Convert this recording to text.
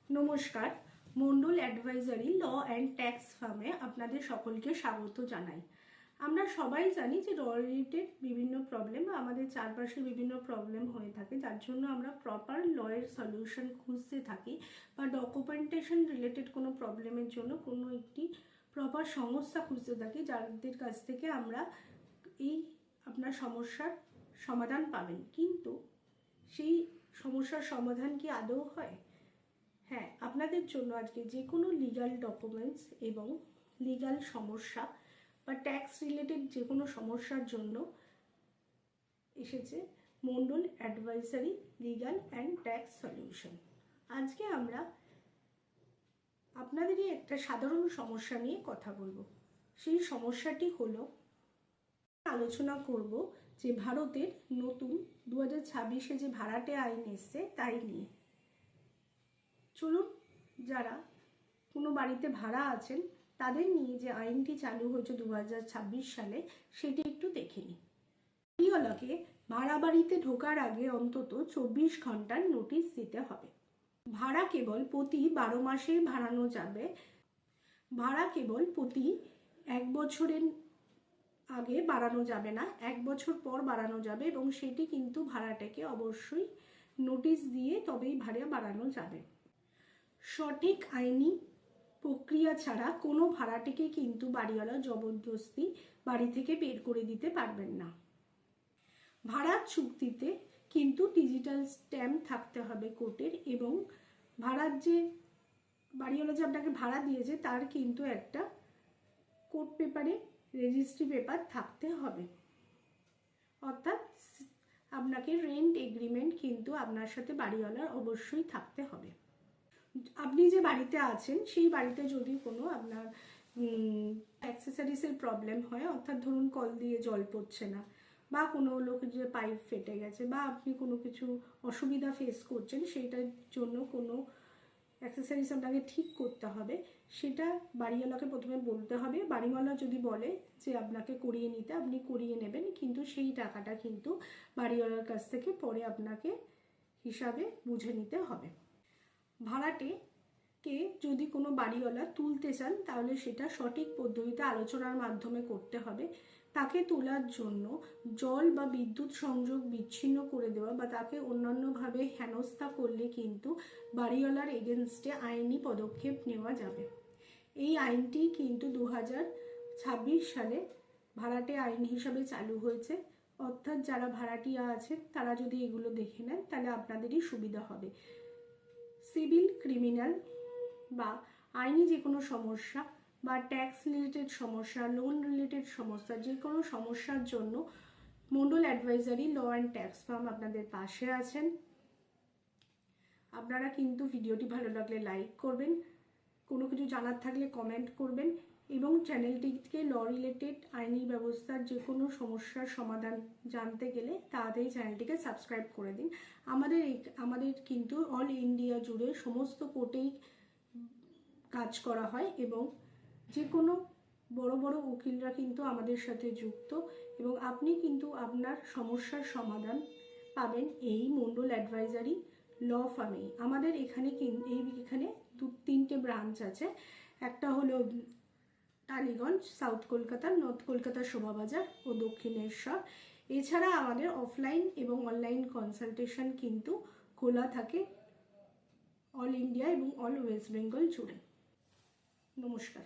নমস্কার, Mondal advisory law and tax ফার্মে আপনাদের সকলকে স্বাগত জানাই। আমরা সবাই জানি যে ল রিলেটেড বিভিন্ন প্রবলেম আমাদের চারপাশে বিভিন্ন প্রবলেম হয়ে থাকে, যার জন্য আমরা প্রপার লয়ের সলিউশন খুঁজতে থাকি বা ডকুমেন্টেশন রিলেটেড কোনো প্রবলেমের জন্য কোনো একটি প্রপার সংস্থা খুঁজতে থাকি, যাদের কাছ থেকে আমরা এই আপনার সমস্যার সমাধান পাবেন। কিন্তু সেই সমস্যার সমাধান কি আদৌ হয়? হ্যাঁ, আপনাদের জন্য আজকে যে কোনো লিগাল ডকুমেন্টস এবং লিগাল সমস্যা বা ট্যাক্স রিলেটেড যে কোনো সমস্যার জন্য এসেছে Mondal advisory legal and tax solution. আজকে আমরা আপনাদেরই একটা সাধারণ সমস্যা নিয়ে কথা বলবো। সেই সমস্যাটি হলো, আলোচনা করব যে ভারতের নতুন 2026-এ যে ভাড়াটে আইন এসছে তাই নিয়ে। চলুন, যারা কোনো বাড়িতে ভাড়া আছেন তাদের নিয়ে যে আইনটি চালু হয়েছে 2026 সালে সেটি একটু দেখে নিই। বাড়িওয়ালাকে ভাড়া বাড়িতে ঢোকার আগে অন্তত 24 ঘন্টার নোটিশ দিতে হবে। ভাড়া কেবল প্রতি 12 মাসেই বাড়ানো যাবে। ভাড়া কেবল প্রতি 1 বছরের আগে বাড়ানো যাবে না, 1 বছর পর বাড়ানো যাবে এবং সেটি কিন্তু ভাড়াটাকে অবশ্যই নোটিশ দিয়ে তবেই ভাড়া বাড়ানো যাবে। সঠিক আইনি প্রক্রিয়া ছাড়া কোনো ভাড়াটিকে কিন্তু বাড়িওয়ালা জবরদস্তি বাড়ি থেকে বের করে দিতে পারবেন না। ভাড়ার চুক্তিতে কিন্তু ডিজিটাল স্ট্যাম্প থাকতে হবে কোর্টের, এবং ভাড়ার যে বাড়িওয়ালা যে আপনাকে ভাড়া দিয়েছে তার কিন্তু একটা কোর্ট পেপারে রেজিস্ট্রি পেপার থাকতে হবে। অর্থাৎ আপনাকে রেন্ট এগ্রিমেন্ট কিন্তু আপনার সাথে বাড়িওয়ালার অবশ্যই থাকতে হবে। আপনি যে বাড়িতে আছেন সেই বাড়িতে যদি কোনো আপনার অ্যাক্সেসরিজের প্রবলেম হয়, অর্থাৎ ধরুন কল দিয়ে জল পড়ছে না, বা কোনো লোকের যে পাইপ ফেটে গেছে, বা আপনি কোনো কিছু অসুবিধা ফেস করছেন, সেইটার জন্য কোনো অ্যাক্সেসরিজ আপনাকে ঠিক করতে হবে, সেটা বাড়িওয়ালাকে প্রথমে বলতে হবে। বাড়িওয়ালা যদি বলে যে আপনাকে করিয়ে নিতে, আপনি করিয়ে নেবেন, কিন্তু সেই টাকাটা কিন্তু বাড়িওয়ালার কাছ থেকে পরে আপনাকে হিসাবে বুঝে নিতে হবে। ভাড়াটেকে যদি কোনো বাড়িওয়ালা তুলতে চান তাহলে সেটা সঠিক পদ্ধতিতে আলোচনার মাধ্যমে করতে হবে। তাকে তোলার জন্য জল বা বিদ্যুৎ সংযোগ বিচ্ছিন্ন করে দেওয়া বা তাকে অন্যান্যভাবে হেনস্থা করলে কিন্তু বাড়িওয়ালার এগেনস্টে আইনি পদক্ষেপ নেওয়া যাবে। এই আইনটি কিন্তু 2026 সালে ভাড়াটে আইন হিসাবে চালু হয়েছে। অর্থাৎ যারা ভাড়াটিয়া আছেন তারা যদি এগুলো দেখে নেন তাহলে আপনাদেরই সুবিধা হবে। সিভিল, ক্রিমিনাল বা আইনি যে কোনো সমস্যা বা ট্যাক্স রিলেটেড সমস্যা, লোন রিলেটেড সমস্যা, যে কোনো সমস্যার জন্য Mondal advisory law and tax firm আপনাদের পাশে আছেন। আপনারা কিন্তু ভিডিওটি ভালো লাগলে লাইক করবেন, কোনো কিছু জানার থাকলে কমেন্ট করবেন, এবং চ্যানেলটিকে ল রিলেটেড আইনি ব্যবস্থার যে কোনো সমস্যার সমাধান জানতে গেলে তাড়াতাড়ি চ্যানেলটিকে সাবস্ক্রাইব করে দিন। আমাদের কিন্তু অল ইন্ডিয়া জুড়ে সমস্ত কোর্টেই কাজ করা হয়, এবং যে কোনো বড় বড় উকিলরা কিন্তু আমাদের সাথে যুক্ত, এবং আপনি কিন্তু আপনার সমস্যার সমাধান পাবেন এই মন্ডল অ্যাডভাইজারি ল ফার্মেই। আমাদের এখানে এখানে 3টে ব্রাঞ্চ আছে। একটা হলো টালিগঞ্জ, সাউথ কলকাতা, নর্থ কলকাতা শোভাবাজার ও দক্ষিণেশ্বর। এছাড়া আমাদের অফলাইন এবং অনলাইন কনসালটেশন কিন্তু খোলা থাকে অল ইন্ডিয়া এবং অল ওয়েস্ট বেঙ্গল জুড়ে। নমস্কার।